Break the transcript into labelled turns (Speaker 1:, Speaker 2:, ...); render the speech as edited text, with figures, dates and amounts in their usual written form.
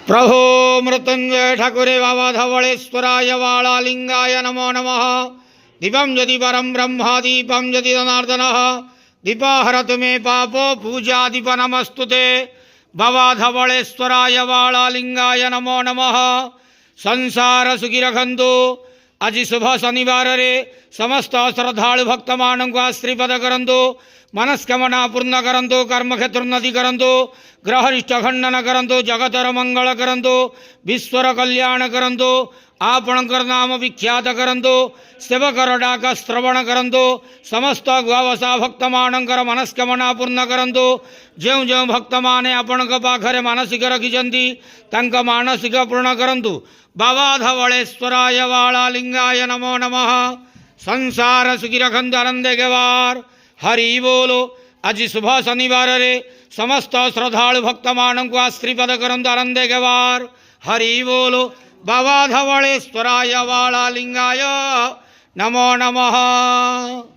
Speaker 1: प्रभो मृत्युंजय ठाकुरे बाबा धवलेश्वराय वालालिंगाय नमो नमः। दीपं यदि परं ब्रह्म दीपं यदि जनार्दनः दीपाहरतु मे पापो पूजा दीप नमस्तुते। बाबा धवलेश्वराय वालालिंगाय नमो नमः। संसार सुखी रखंतु। आज शुभ शनिवार रे समस्त श्रद्धालु भक्त मानक आशीर्वाद करंतु। मनस्कामना पूर्ण करंतु। कर्म क्षेत्र उन्नति करंतु। ग्रहरिष्ठ खंडन करंतु। जगतर मंगल करंतु। विश्वर कल्याण करंतु। आपणकर नाम विख्यात करंतु। सेवकर डाक श्रवण करंतु। समस्त गुआवसा भक्त मानकर मनस्कामना पूर्ण करंतु। जो जो भक्त माने आपणक पाखरे मानसिक रखिछंती तांका मानसिक पूर्ण करंतु। बाबा धवलेश्वराय वालालिंगाय नमो नमः। संसार सुखी रखंतु आनंदे गवार। हरि बोलो। आज शुभ शनिवार रे समस्त श्रद्धालु भक्त मानक आशीर्वाद करंतु आनंदे गवार। हरि बोलो। बाबा धवलेश्वराय वालालिंगाय नमो नमः।